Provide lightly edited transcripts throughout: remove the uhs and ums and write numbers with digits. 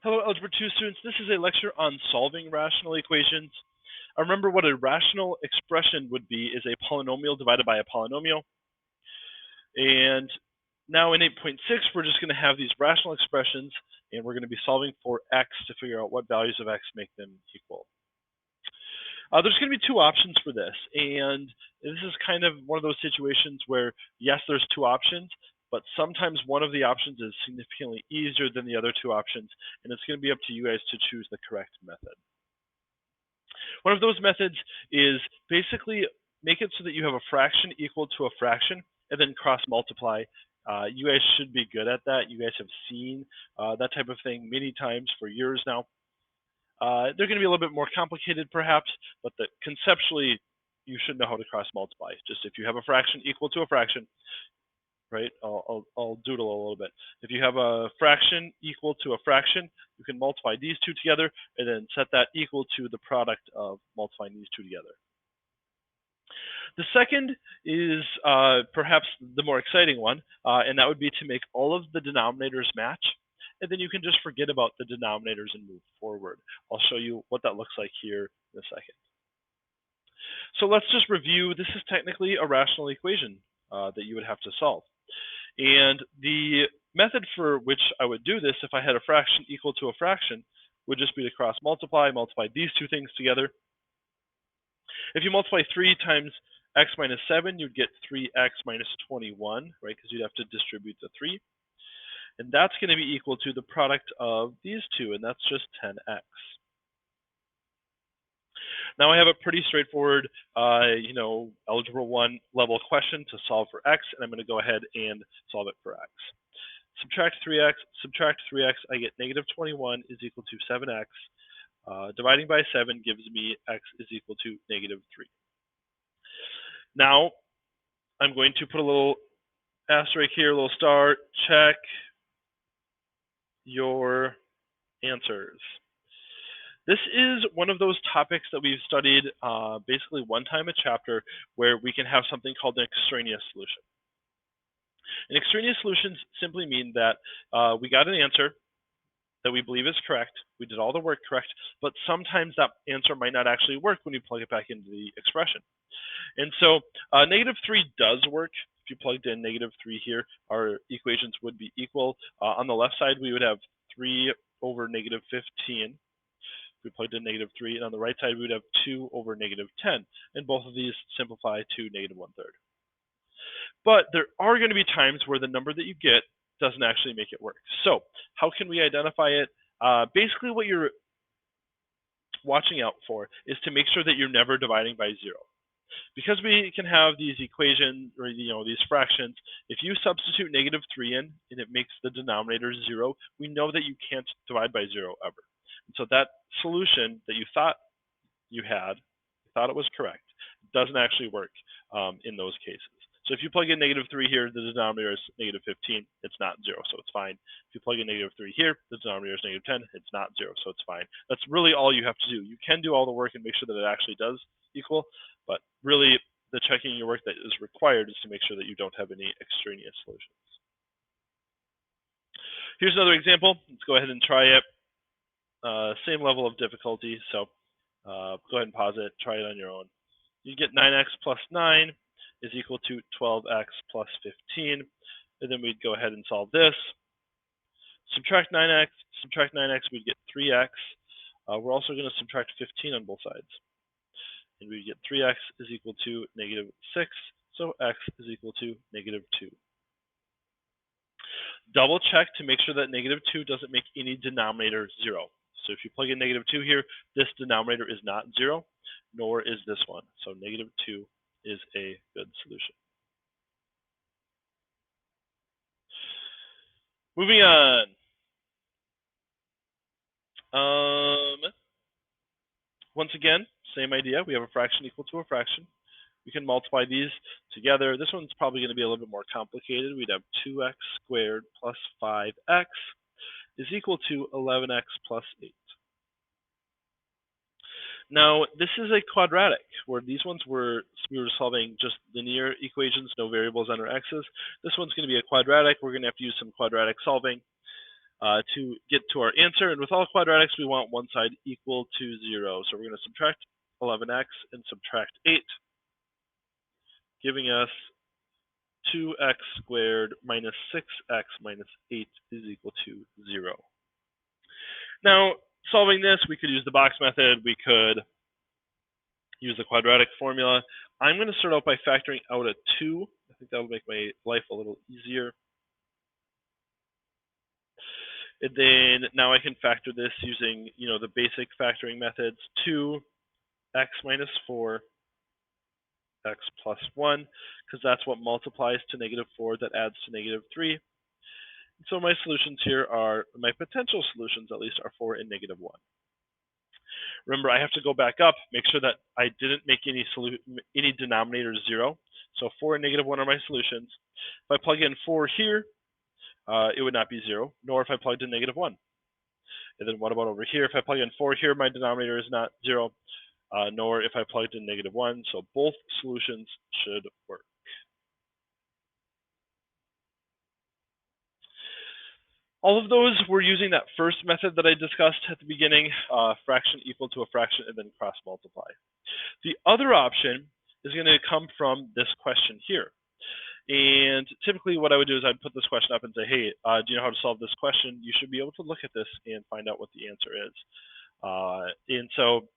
Hello, Algebra 2 students. This is a lecture on solving rational equations. Remember what a rational expression would be is a polynomial divided by a polynomial. And now in 8.6, we're just going to have these rational expressions, and we're going to be solving for x to figure out what values of x make them equal. There's going to be two options for this, and this is kind of one of those situations where, yes, there's two options, but sometimes one of the options is significantly easier than the other two options, and it's going to be up to you guys to choose the correct method. One of those methods is basically make it so that you have a fraction equal to a fraction, and then cross multiply. You guys should be good at that. You guys have seen that type of thing many times for years now. They're going to be a little bit more complicated perhaps, but conceptually you should know how to cross multiply. Just if you have a fraction equal to a fraction, right? I'll doodle a little bit. If you have a fraction equal to a fraction, you can multiply these two together and then set that equal to the product of multiplying these two together. The second is perhaps the more exciting one, and that would be to make all of the denominators match, and then you can just forget about the denominators and move forward. I'll show you what that looks like here in a second. So let's just review. This is technically a rational equation that you would have to solve. And the method for which I would do this if I had a fraction equal to a fraction would just be to cross multiply these two things together. If you multiply 3 times x minus 7, you'd get 3x minus 21, right? Because you'd have to distribute the 3. And that's going to be equal to the product of these two, and that's just 10x. Now I have a pretty straightforward, Algebra 1 level question to solve for x, and I'm going to go ahead and solve it for x. Subtract 3x, I get negative 21 is equal to 7x. Dividing by 7 gives me x is equal to negative 3. Now, I'm going to put a little asterisk here, a little star, check your answers. This is one of those topics that we've studied basically one time a chapter where we can have something called an extraneous solution. And extraneous solutions simply mean that we got an answer that we believe is correct, we did all the work correct, but sometimes that answer might not actually work when you plug it back into the expression. And so negative 3 does work. If you plugged in negative 3 here, our equations would be equal. On the left side, we would have 3 over negative 15. If we plugged in negative 3, and on the right side, we would have 2 over negative 10. And both of these simplify to negative 1/3. But there are going to be times where the number that you get doesn't actually make it work. So how can we identify it? Basically, what you're watching out for is to make sure that you're never dividing by 0. Because we can have these equations, or these fractions, if you substitute negative 3 in and it makes the denominator 0, we know that you can't divide by 0 ever. And so that solution that you thought you thought it was correct, doesn't actually work in those cases. So if you plug in negative 3 here, the denominator is negative 15, it's not 0, so it's fine. If you plug in negative 3 here, the denominator is negative 10, it's not 0, so it's fine. That's really all you have to do. You can do all the work and make sure that it actually does equal, but really the checking your work that is required is to make sure that you don't have any extraneous solutions. Here's another example. Let's go ahead and try it. Same level of difficulty, so go ahead and pause it, try it on your own. You get 9x plus 9 is equal to 12x plus 15, and then we'd go ahead and solve this. Subtract 9x, we'd get 3x. We're also going to subtract 15 on both sides. And we get 3x is equal to negative 6, so x is equal to negative 2. Double check to make sure that negative 2 doesn't make any denominator 0. So if you plug in negative 2 here, this denominator is not 0, nor is this one. So negative 2 is a good solution. Moving on. Once again, same idea. We have a fraction equal to a fraction. We can multiply these together. This one's probably going to be a little bit more complicated. We'd have 2x squared plus 5x is equal to 11x plus 8. Now, this is a quadratic, where these ones we were solving just linear equations, no variables under x's. This one's going to be a quadratic. We're going to have to use some quadratic solving. to get to our answer. And with all quadratics, we want one side equal to 0. So we're going to subtract 11x and subtract 8, giving us 2x squared minus 6x minus 8 is equal to 0. Now, solving this, we could use the box method. We could use the quadratic formula. I'm going to start out by factoring out a 2. I think that will make my life a little easier. And then now I can factor this using, the basic factoring methods. 2x minus 4, x plus 1, because that's what multiplies to negative 4 that adds to negative 3. So my solutions here are, my potential solutions at least, are 4 and negative 1. Remember, I have to go back up, make sure that I didn't make any denominators 0. So 4 and negative 1 are my solutions. If I plug in 4 here, it would not be 0, nor if I plugged in negative 1. And then what about over here? If I plug in 4 here, my denominator is not 0, nor if I plugged in negative 1. So both solutions should work. All of those were using that first method that I discussed at the beginning, fraction equal to a fraction and then cross multiply. The other option is going to come from this question here. And typically what I would do is I'd put this question up and say, hey, do you know how to solve this question? You should be able to look at this and find out what the answer is. And so,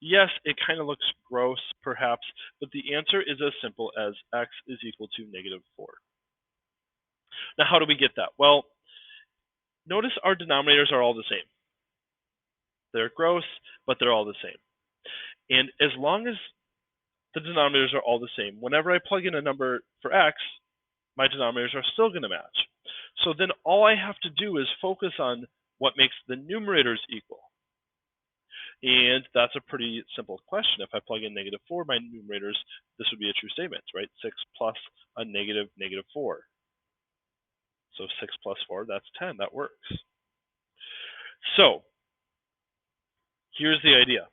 yes, it kind of looks gross perhaps, but the answer is as simple as x is equal to negative 4. Now, how do we get that? Well, notice our denominators are all the same. They're gross, but they're all the same. And as long as the denominators are all the same, whenever I plug in a number for x, my denominators are still going to match. So then all I have to do is focus on what makes the numerators equal. And that's a pretty simple question. If I plug in negative 4, my numerators, this would be a true statement, right? 6 plus a negative 4. So 6 plus 4, that's 10. That works. So here's the idea.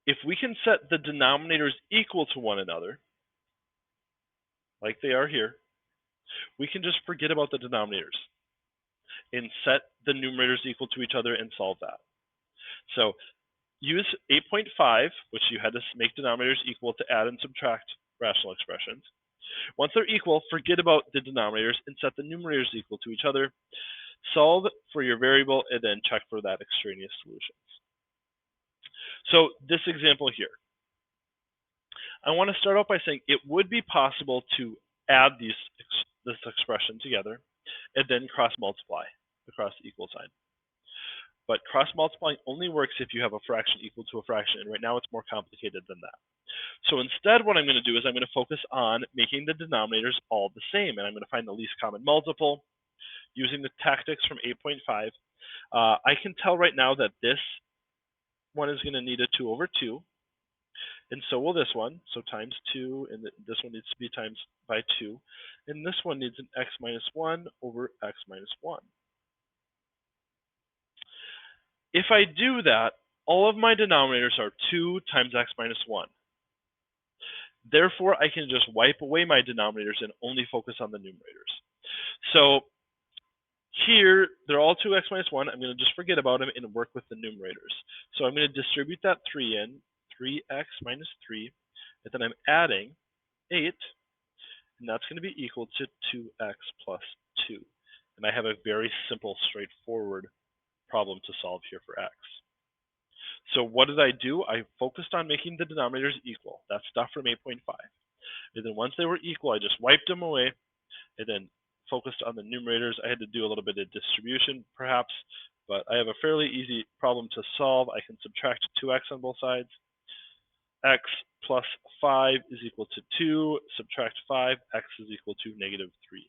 If we can set the denominators equal to one another, like they are here, we can just forget about the denominators and set the numerators equal to each other and solve that. So use 8.5, which you had to make denominators equal to add and subtract rational expressions. Once they're equal, forget about the denominators and set the numerators equal to each other. Solve for your variable and then check for that extraneous solutions. So this example here, I want to start out by saying it would be possible to add this expression together and then cross multiply across the equal sign. But cross multiplying only works if you have a fraction equal to a fraction, and right now it's more complicated than that. So instead what I'm going to do is I'm going to focus on making the denominators all the same, and I'm going to find the least common multiple using the tactics from 8.5. I can tell right now that this one is going to need a 2 over 2, and so will this one. So times 2, and this one needs to be times by 2, and this one needs an x minus 1 over x minus 1. If I do that, all of my denominators are 2 times x minus 1. Therefore, I can just wipe away my denominators and only focus on the numerators. So here, they're all 2x minus 1. I'm going to just forget about them and work with the numerators. So I'm going to distribute that 3 in, 3x minus 3, and then I'm adding 8, and that's going to be equal to 2x plus 2. And I have a very simple, straightforward problem to solve here for x. So what did I do? I focused on making the denominators equal. That's stuff from 8.5. And then once they were equal, I just wiped them away and then focused on the numerators. I had to do a little bit of distribution perhaps, but I have a fairly easy problem to solve. I can subtract 2x on both sides. X plus 5 is equal to 2. Subtract 5, x is equal to negative 3.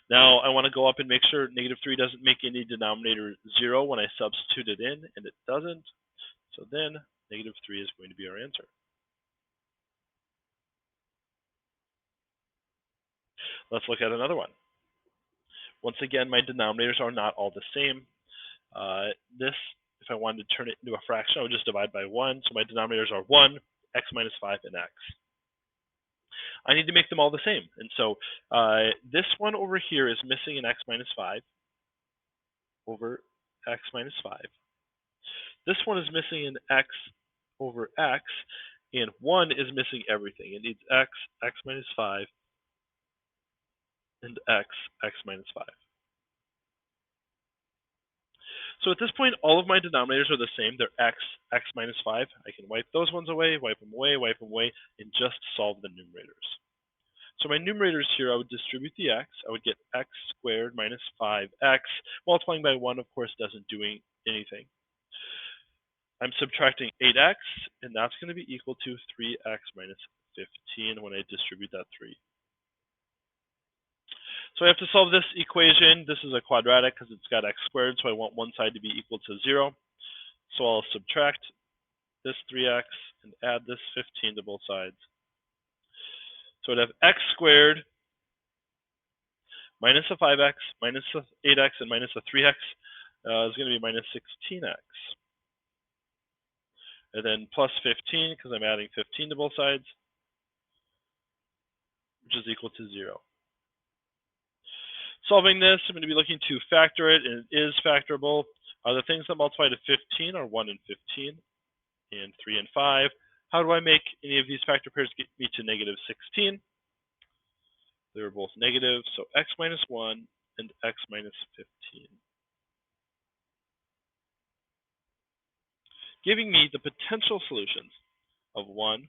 Now I want to go up and make sure negative 3 doesn't make any denominator 0 when I substitute it in, and it doesn't. So then negative 3 is going to be our answer. Let's look at another one. Once again, my denominators are not all the same. This, if I wanted to turn it into a fraction, I would just divide by 1. So my denominators are 1, x minus 5, and x. I need to make them all the same. And so this one over here is missing an x minus 5 over x minus 5. This one is missing an x over x, and 1 is missing everything. It needs x, x minus 5, and x, x minus 5. So at this point, all of my denominators are the same. They're x, x minus 5. I can wipe those ones away, wipe them away, and just solve the numerators. So my numerators here, I would distribute the x. I would get x squared minus 5x. Multiplying by 1, of course, doesn't do anything. I'm subtracting 8x, and that's going to be equal to 3x minus 15 when I distribute that 3. So I have to solve this equation. This is a quadratic because it's got x squared, so I want one side to be equal to 0. So I'll subtract this 3x and add this 15 to both sides. So I'd have x squared minus a 5x, minus a 8x, and minus a 3x is going to be minus 16x. And then plus 15, because I'm adding 15 to both sides, which is equal to 0. Solving this, I'm going to be looking to factor it, and it is factorable. The things that multiply to 15 are 1 and 15, and 3 and 5. How do I make any of these factor pairs get me to negative 16? They were both negative, so x minus 1 and x minus 15. Giving me the potential solutions of 1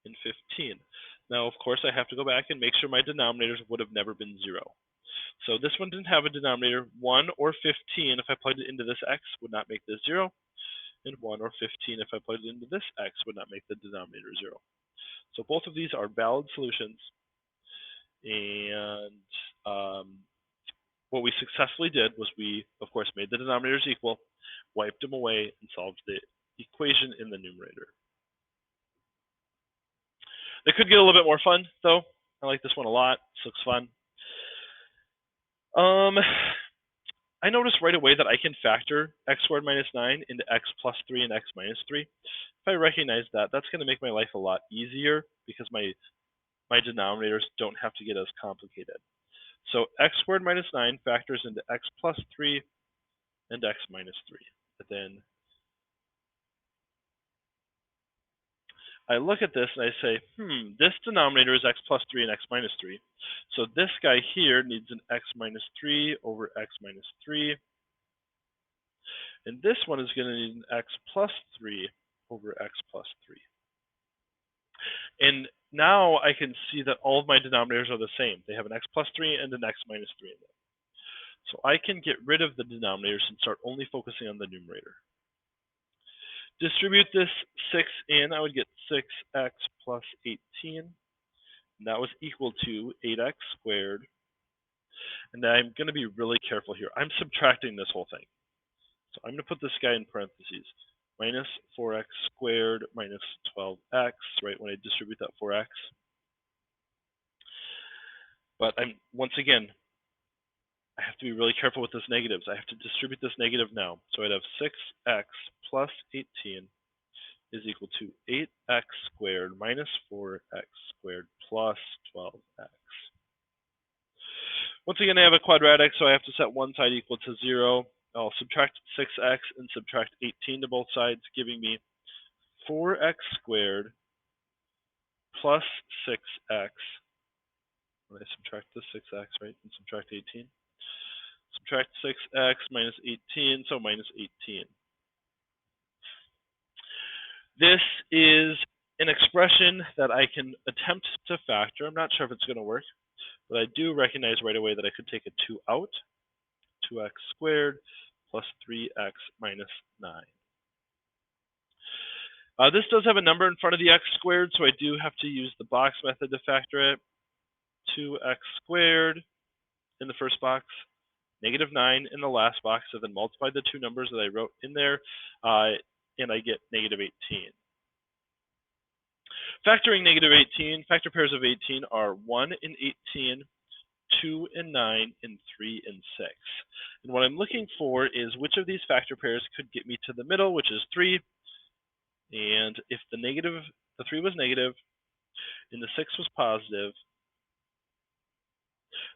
and 15. Now, of course, I have to go back and make sure my denominators would have never been 0. So this one didn't have a denominator. 1 or 15, if I plugged it into this x, would not make this 0. And 1 or 15, if I plugged it into this x, would not make the denominator 0. So both of these are valid solutions. And what we successfully did was we, of course, made the denominators equal, wiped them away, and solved the equation in the numerator. It could get a little bit more fun, though. I like this one a lot. This looks fun. I noticed right away that I can factor x squared minus 9 into x plus 3 and x minus 3. If I recognize that, that's going to make my life a lot easier because my denominators don't have to get as complicated. So x squared minus 9 factors into x plus 3 and x minus 3. But then I look at this and I say, this denominator is x plus 3 and x minus 3. So this guy here needs an x minus 3 over x minus 3. And this one is going to need an x plus 3 over x plus 3. And now I can see that all of my denominators are the same. They have an x plus 3 and an x minus 3 in them. So I can get rid of the denominators and start only focusing on the numerator. Distribute this 6 in, I would get 6x plus 18. And that was equal to 8x squared. And I'm going to be really careful here. I'm subtracting this whole thing. So I'm going to put this guy in parentheses. Minus 4x squared minus 12x, right, when I distribute that 4x. But once again, I have to be really careful with this negatives. I have to distribute this negative now. So I'd have 6x plus 18 is equal to 8x squared minus 4x squared plus 12x. Once again, I have a quadratic, so I have to set one side equal to 0. I'll subtract 6x and subtract 18 to both sides, giving me 4x squared plus 6x. When I subtract the 6x, right, and subtract 18. Subtract 6x minus 18, so minus 18. This is an expression that I can attempt to factor. I'm not sure if it's going to work, but I do recognize right away that I could take a 2 out. 2x squared plus 3x minus 9. This does have a number in front of the x squared, so I do have to use the box method to factor it. 2x squared in the first box, negative 9 in the last box, so then multiply the two numbers that I wrote in there, and I get negative 18. Factoring negative 18, factor pairs of 18 are 1 and 18, 2 and 9, and 3 and 6. And what I'm looking for is which of these factor pairs could get me to the middle, which is 3. And if the 3 was negative, and the 6 was positive,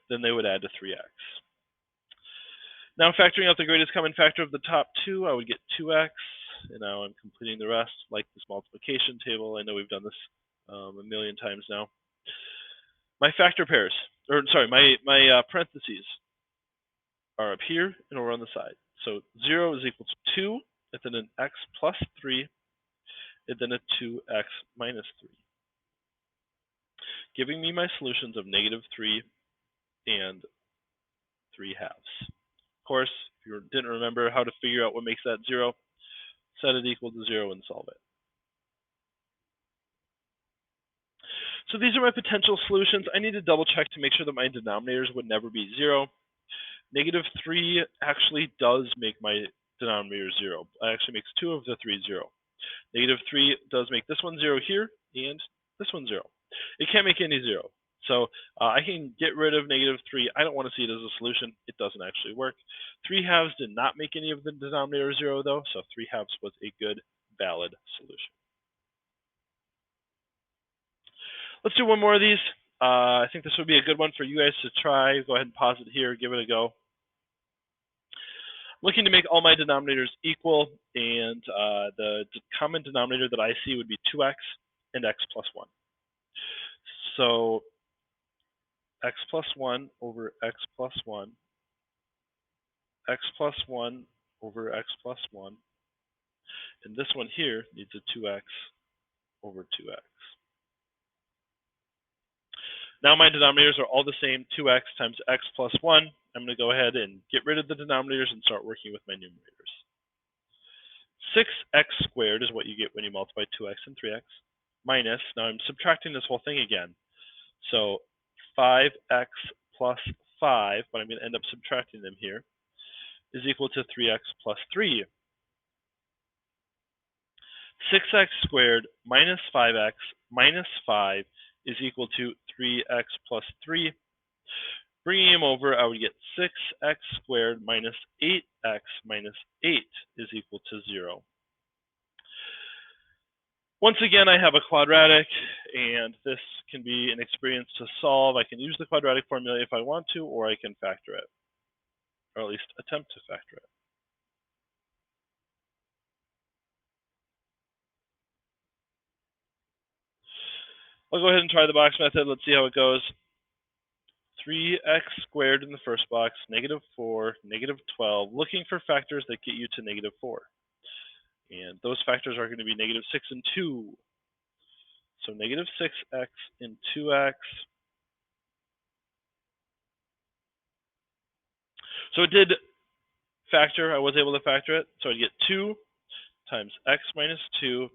then they would add to 3x. Now factoring out the greatest common factor of the top two, I would get 2x, and now I'm completing the rest, like this multiplication table. I know we've done this a million times now. My factor pairs, or sorry, my parentheses are up here and over on the side. So 0 is equal to 2, and then an x plus 3, and then a 2x minus 3, giving me my solutions of negative 3 and 3 halves. Of course, if you didn't remember how to figure out what makes that 0, set it equal to 0 and solve it. So these are my potential solutions. I need to double check to make sure that my denominators would never be 0. Negative 3 actually does make my denominator 0. It actually makes 2 of the 3 0. Negative 3 does make this one 0 here, and this one 0. It can't make any 0. So I can get rid of negative 3. I don't want to see it as a solution. It doesn't actually work. 3 halves did not make any of the denominator 0, though, so 3 halves was a good, valid solution. Let's do one more of these. I think this would be a good one for you guys to try. Go ahead and pause it here, give it a go. I'm looking to make all my denominators equal, and the common denominator that I see would be 2x and x plus 1. So x plus 1 over x plus 1, x plus 1 over x plus 1, and this one here needs a 2x over 2x. Now my denominators are all the same, 2x times x plus 1. I'm going to go ahead and get rid of the denominators and start working with my numerators. 6x squared is what you get when you multiply 2x and 3x, minus, now I'm subtracting this whole thing again. So 5x plus 5, but I'm going to end up subtracting them here, is equal to 3x plus 3. 6x squared minus 5x minus 5 is equal to 3x plus 3. Bringing them over, I would get 6x squared minus 8x minus 8 is equal to 0. Once again, I have a quadratic, and this can be an experience to solve. I can use the quadratic formula if I want to, or I can factor it, or at least attempt to factor it. I'll go ahead and try the box method. Let's see how it goes. 3x squared in the first box, negative 4, negative 12, looking for factors that get you to negative 4. And those factors are going to be negative 6 and 2. So negative 6x and 2x. So it did factor. I was able to factor it. So I'd get 2 times x minus 2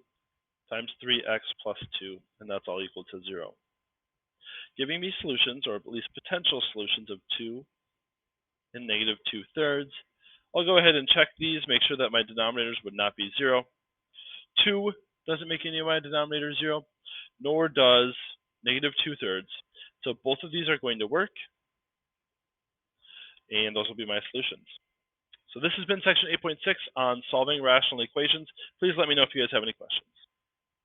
times 3x plus 2, and that's all equal to 0. Giving me solutions, or at least potential solutions, of 2 and negative 2/3. I'll go ahead and check these, make sure that my denominators would not be 0. 2 doesn't make any of my denominators 0, nor does negative 2/3. So both of these are going to work, and those will be my solutions. So this has been section 8.6 on solving rational equations. Please let me know if you guys have any questions.